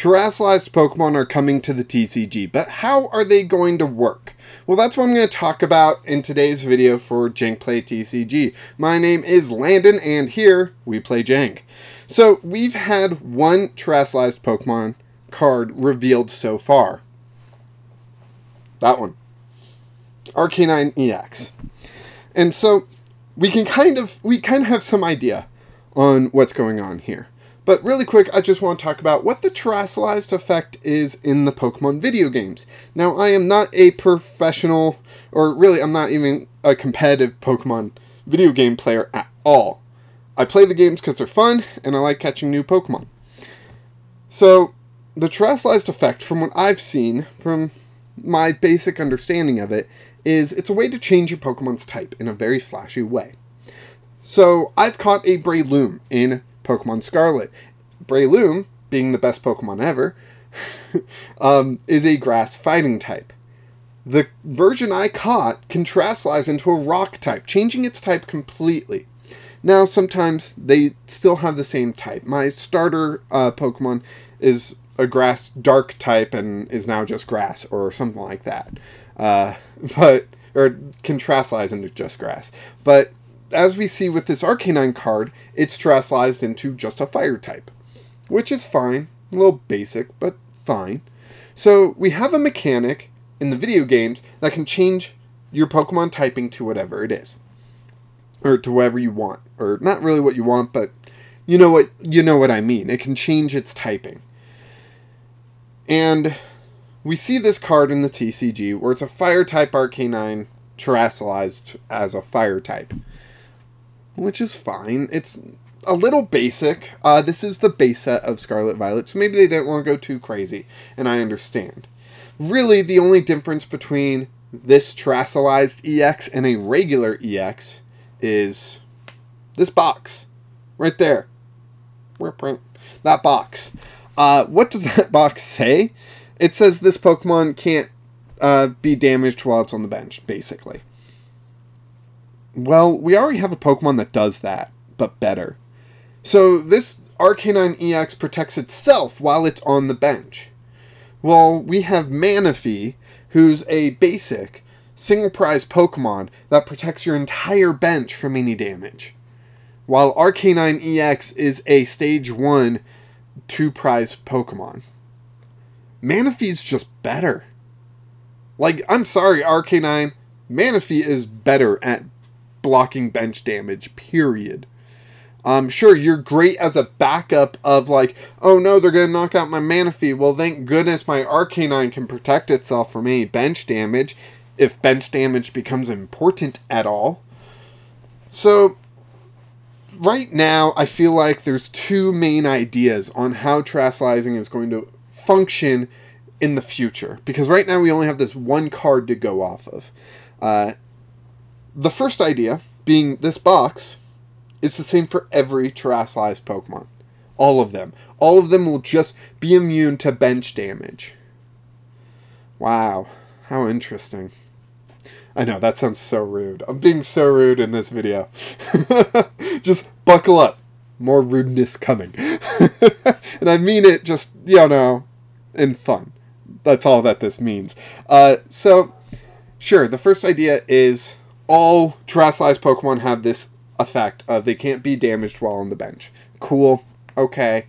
Terastallized Pokemon are coming to the TCG, but how are they going to work? Well, that's what I'm going to talk about in today's video for Jank Play TCG. My name is Landon, and here we play Jank. So, we've had one Terastallized Pokemon card revealed so far. That one. Arcanine EX. And so, we kind of have some idea on what's going on here. But really quick, I just want to talk about what the Terastallized effect is in the Pokemon video games. Now, I am not a professional, or really, I'm not even a competitive Pokemon video game player at all. I play the games because they're fun, and I like catching new Pokemon. So, the Terastallized effect, from what I've seen, from my basic understanding of it, is it's a way to change your Pokemon's type in a very flashy way. So, I've caught a Breloom in Pokemon Scarlet. Breloom, being the best Pokemon ever, is a grass fighting type. The version I caught can Terastallize into a rock type, changing its type completely. Now, sometimes they still have the same type. My starter Pokemon is a grass dark type and is now just grass, or something like that. Or can Terastallize into just grass. But as we see with this Arcanine card, it's Terastallized into just a fire type, which is fine. A little basic, but fine. So we have a mechanic in the video games that can change your Pokemon typing to whatever it is, or to whatever you want, or not really what you want, but you know what I mean. It can change its typing, and we see this card in the TCG where it's a fire type Arcanine Terastallized as a fire type, which is fine. It's a little basic. This is the base set of Scarlet Violet, so maybe they didn't want to go too crazy, and I understand. Really, the only difference between this Terastallized EX and a regular EX is this box. Right there. That box. What does that box say? It says this Pokemon can't be damaged while it's on the bench, basically. Well, we already have a Pokemon that does that, but better. So this Arcanine EX protects itself while it's on the bench. Well, we have Manaphy, who's a basic, single prize Pokemon that protects your entire bench from any damage. While Arcanine EX is a stage 1, 2 prize Pokemon. Manaphy's just better. Like, I'm sorry, Arcanine, Manaphy is better at blocking bench damage, period. Sure, you're great as a backup of like, oh no, they're going to knock out my Manaphy. Well, thank goodness my Arcanine can protect itself from any bench damage, if bench damage becomes important at all. So, right now, I feel like there's two main ideas on how Terastallizing is going to function in the future. Because right now we only have this one card to go off of. The first idea, being this box, is the same for every Terastallized Pokemon. All of them. All of them will just be immune to bench damage. Wow. How interesting. I know, that sounds so rude. I'm being so rude in this video. Just buckle up. More rudeness coming. And I mean it just, you know, in fun. That's all that this means. So, sure, the first idea is all Terastallized Pokemon have this effect of they can't be damaged while on the bench. Cool. Okay.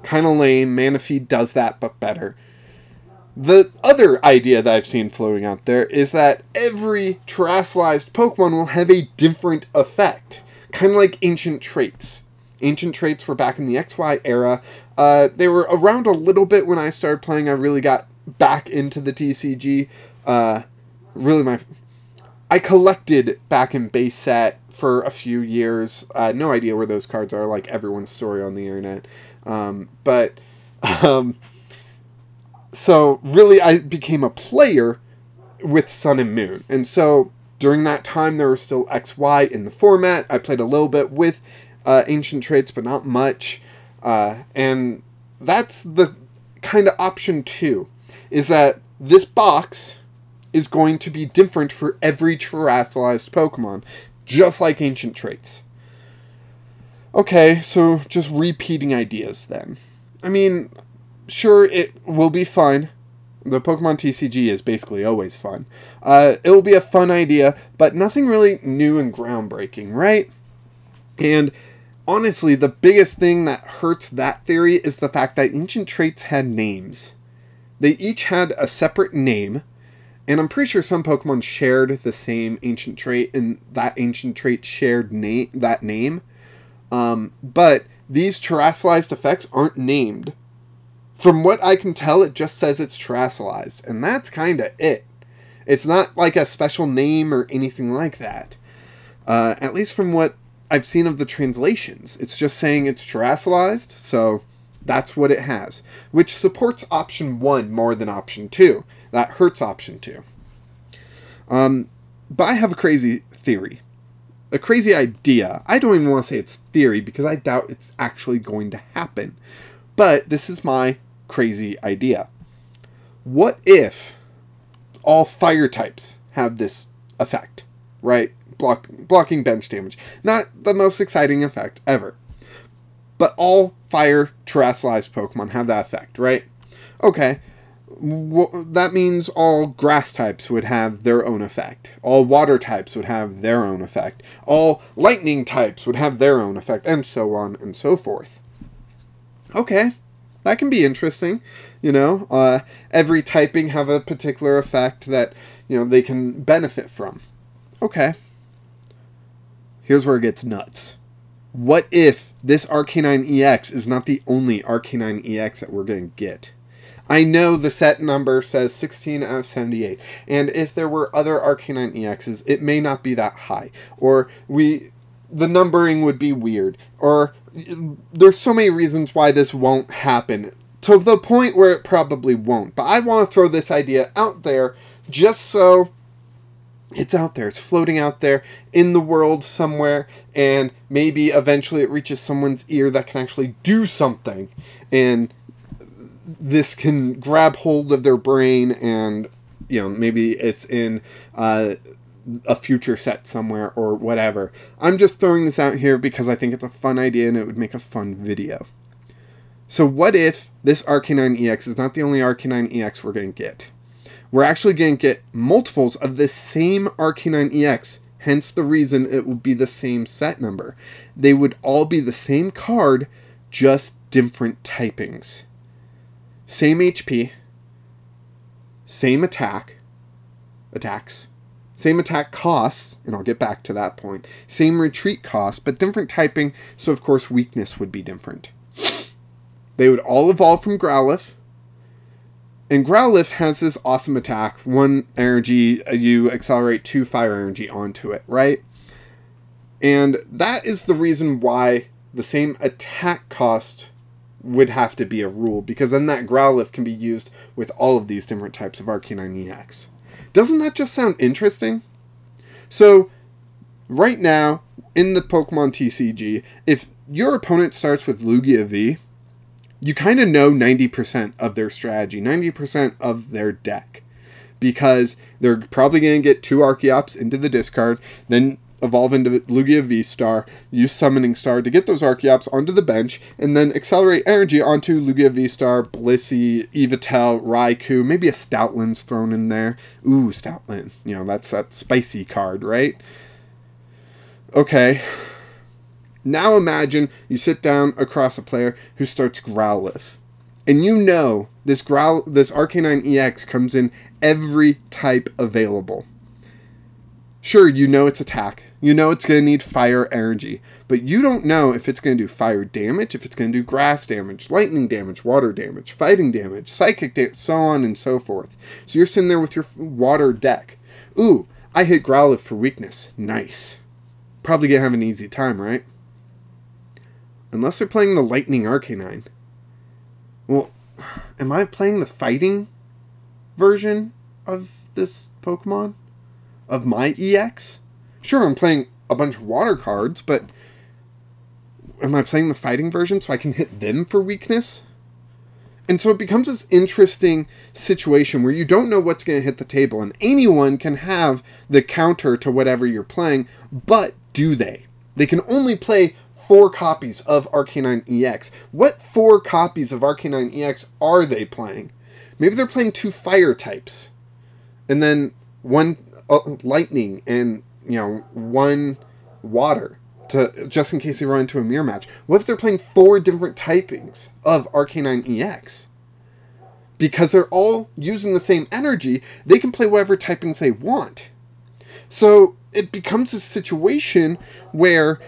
Kind of lame. Manaphy does that, but better. The other idea that I've seen floating out there is that every Terastallized Pokemon will have a different effect. Kind of like ancient traits. Ancient traits were back in the XY era. They were around a little bit when I started playing. I really got back into the TCG. I collected back in base set for a few years. No idea where those cards are, like everyone's story on the internet. So really I became a player with Sun and Moon. And so during that time there were still XY in the format. I played a little bit with ancient traits, but not much. And that's the kind of option 2, is that this box is going to be different for every Terastallized Pokemon, just like ancient traits. Okay, so just repeating ideas then. I mean, sure, it will be fun. The Pokemon TCG is basically always fun. It will be a fun idea, but nothing really new and groundbreaking, right? And honestly, the biggest thing that hurts that theory is the fact that ancient traits had names. They each had a separate name, and I'm pretty sure some Pokemon shared the same ancient trait, and that ancient trait shared that name. But these Terastallized effects aren't named. From what I can tell, it just says it's Terastallized, and that's kind of it. It's not like a special name or anything like that. At least from what I've seen of the translations. It's just saying it's Terastallized, so that's what it has. Which supports option 1 more than option 2. That hurts option 2. But I have a crazy theory. A crazy idea. I don't even want to say it's theory, because I doubt it's actually going to happen. But this is my crazy idea. What if all fire types have this effect, right? Blocking bench damage. Not the most exciting effect ever. But all fire Terastallized Pokemon have that effect, right? Okay. That means all grass types would have their own effect. All water types would have their own effect. All lightning types would have their own effect, and so on and so forth. Okay. That can be interesting, you know. Every typing have a particular effect that, you know, they can benefit from. Okay. Here's where it gets nuts. What if this Arcanine EX is not the only Arcanine EX that we're going to get? I know the set number says 16 out of 78, and if there were other Arcanine EXs, it may not be that high, or the numbering would be weird, or there's so many reasons why this won't happen, to the point where it probably won't. But I want to throw this idea out there just so it's out there. It's floating out there in the world somewhere, and maybe eventually it reaches someone's ear that can actually do something, and this can grab hold of their brain, and, you know, maybe it's in a future set somewhere or whatever. I'm just throwing this out here because I think it's a fun idea and it would make a fun video. So what if this Arcanine EX is not the only Arcanine EX we're going to get? We're actually going to get multiples of the same Arcanine EX, hence the reason it would be the same set number. They would all be the same card, just different typings. Same HP, same attacks, same attack costs, and I'll get back to that point, same retreat costs, but different typing, so of course weakness would be different. They would all evolve from Growlithe, and Growlithe has this awesome attack. 1 energy, you accelerate 2 fire energy onto it, right? And that is the reason why the same attack cost would have to be a rule, because then that Growlithe can be used with all of these different types of Arcanine EX. Doesn't that just sound interesting? So, right now, in the Pokemon TCG, if your opponent starts with Lugia V, you kind of know 90% of their strategy, 90% of their deck. Because they're probably going to get 2 Archeops into the discard, then evolve into Lugia V-Star, use Summoning Star to get those Archeops onto the bench, and then accelerate energy onto Lugia V-Star, Blissey, Yveltal, Raikou, maybe a Stoutland's thrown in there. Ooh, Stoutland. You know, that's that spicy card, right? Okay. Now imagine you sit down across a player who starts Growlithe. And you know this Arcanine EX comes in every type available. Sure, you know it's attack. You know it's going to need fire energy. But you don't know if it's going to do fire damage, if it's going to do grass damage, lightning damage, water damage, fighting damage, psychic damage, so on and so forth. So you're sitting there with your water deck. Ooh, I hit Growlithe for weakness. Nice. Probably going to have an easy time, right? Unless they're playing the Lightning Arcanine. Well, am I playing the fighting version of this Pokemon? Of my EX? Sure, I'm playing a bunch of water cards, but am I playing the fighting version so I can hit them for weakness? And so it becomes this interesting situation where you don't know what's going to hit the table, and anyone can have the counter to whatever you're playing, but do they? They can only play 4 copies of Arcanine EX. What 4 copies of Arcanine EX are they playing? Maybe they're playing 2 fire types. And then 1 lightning and, 1 water. Just in case they run into a mirror match. What if they're playing 4 different typings of Arcanine EX? Because they're all using the same energy, they can play whatever typings they want. So it becomes a situation where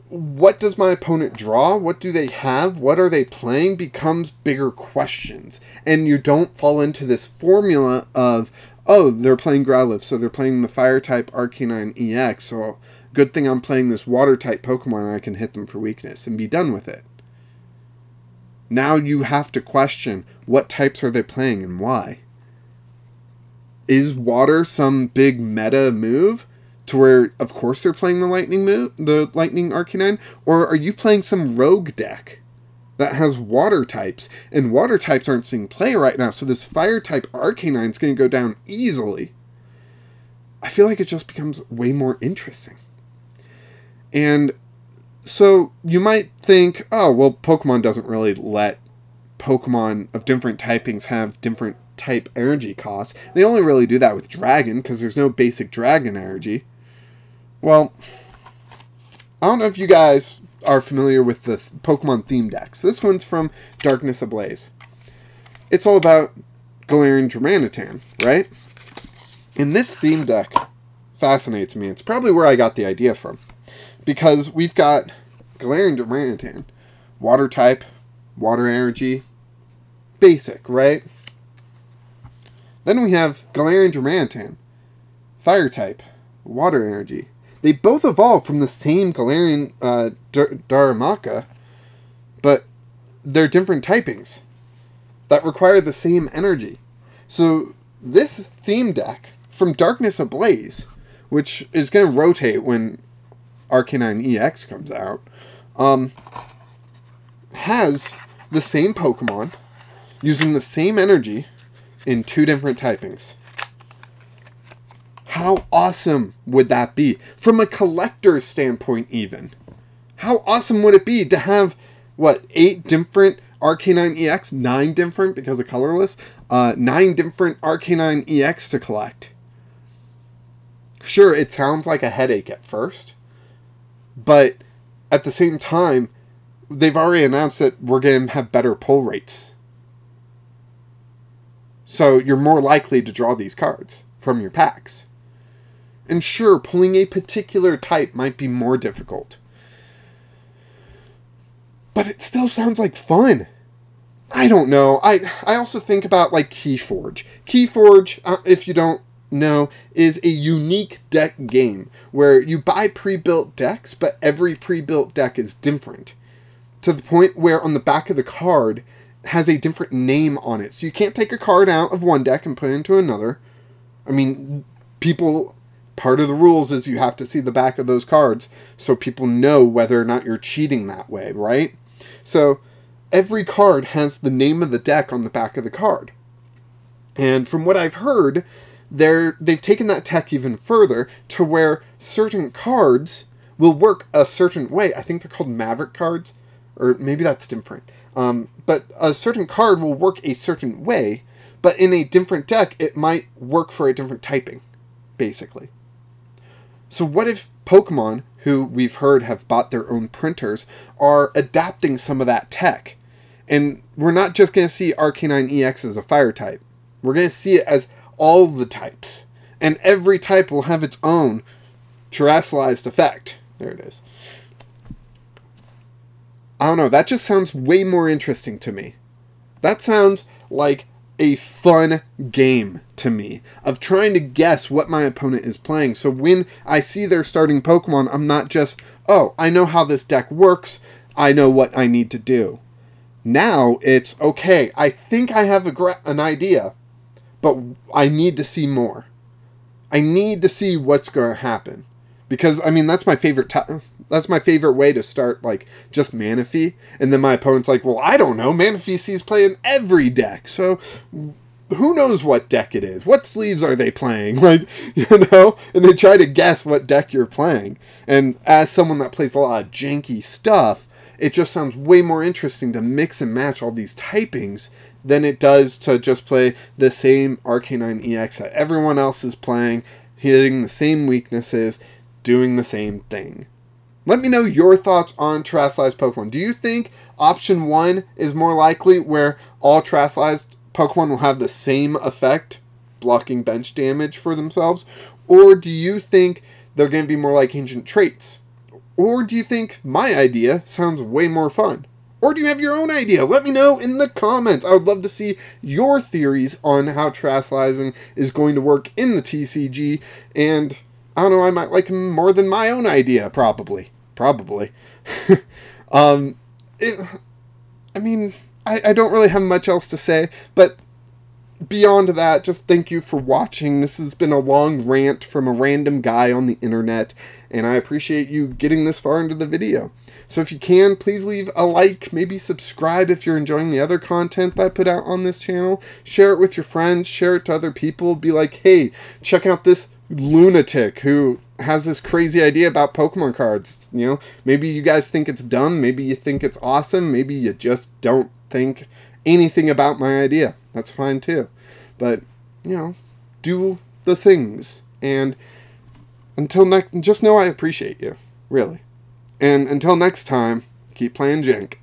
what does my opponent draw? What do they have? What are they playing? Becomes bigger questions. And you don't fall into this formula of, oh, they're playing Growlithe, so they're playing the fire type Arcanine EX, so good thing I'm playing this water type Pokemon and I can hit them for weakness and be done with it. Now you have to question, what types are they playing and why? Is water some big meta move to where, of course, they're playing the lightning Arcanine? Or are you playing some rogue deck that has water types? And water types aren't seeing play right now, so this fire type Arcanine is going to go down easily. I feel like it just becomes way more interesting. And so you might think, oh, well, Pokemon doesn't really let Pokemon of different typings have different type energy costs. They only really do that with Dragon, because there's no basic Dragon energy. Well, I don't know if you guys are familiar with the Pokemon theme decks. This one's from Darkness Ablaze. It's all about Galarian Darmanitan, right? And this theme deck fascinates me. It's probably where I got the idea from. Because we've got Galarian Darmanitan, water type, water energy, basic, right? Then we have Galarian Darmanitan, fire type, water energy. They both evolved from the same Galarian Darumaka, but they're different typings that require the same energy. So this theme deck from Darkness Ablaze, which is going to rotate when Arcanine EX comes out, has the same Pokemon using the same energy in 2 different typings. How awesome would that be? From a collector's standpoint even. How awesome would it be to have, what, 8 different Arcanine EX? 9 different because of colorless? 9 different Arcanine EX to collect. Sure, it sounds like a headache at first. But at the same time, they've already announced that we're going to have better pull rates. So you're more likely to draw these cards from your packs. And sure, pulling a particular type might be more difficult. But it still sounds like fun. I don't know. I also think about like Keyforge. Keyforge, if you don't know, is a unique deck game where you buy pre-built decks, but every pre-built deck is different. To the point where on the back of the card has a different name on it. So you can't take a card out of one deck and put it into another. I mean, part of the rules is you have to see the back of those cards so people know whether or not you're cheating that way, right? So every card has the name of the deck on the back of the card. And from what I've heard, they've taken that tech even further to where certain cards will work a certain way. I think they're called Maverick cards, or maybe that's different. But a certain card will work a certain way, but in a different deck, it might work for a different typing, basically. So what if Pokemon, who we've heard have bought their own printers, are adapting some of that tech? And we're not just going to see Arcanine EX as a fire type. We're going to see it as all the types. And every type will have its own Terastallized effect. There it is. I don't know, that just sounds way more interesting to me. That sounds like a fun game to me, of trying to guess what my opponent is playing. So when I see their starting Pokemon, I'm not just, oh, I know how this deck works, I know what I need to do. Now it's, okay, I think I have an idea, but I need to see more. I need to see what's going to happen. Because, I mean, that's my favorite way to start, like, just Manaphy. And then my opponent's like, well, I don't know. Manaphy sees play in every deck. So who knows what deck it is? What sleeves are they playing? Like, and they try to guess what deck you're playing. And as someone that plays a lot of janky stuff, it just sounds way more interesting to mix and match all these typings than it does to just play the same Arcanine EX that everyone else is playing, hitting the same weaknesses, doing the same thing. Let me know your thoughts on Terastallized Pokemon. Do you think option 1 is more likely, where all Terastallized Pokemon will have the same effect, blocking bench damage for themselves? Or do you think they're going to be more like Ancient Traits? Or do you think my idea sounds way more fun? Or do you have your own idea? Let me know in the comments. I would love to see your theories on how Terastallizing is going to work in the TCG. And I don't know, I might like them more than my own idea, probably. I don't really have much else to say, but beyond that, just thank you for watching. This has been a long rant from a random guy on the internet, and I appreciate you getting this far into the video. So if you can, please leave a like, maybe subscribe if you're enjoying the other content that I put out on this channel. Share it with your friends, share it to other people. Be like, hey, check out this lunatic who has this crazy idea about Pokemon cards. Maybe you guys think it's dumb, maybe you think it's awesome, maybe you just don't think anything about my idea. That's fine too. But, do the things. And until next, just know I appreciate you. Really. And until next time, keep playing Jank.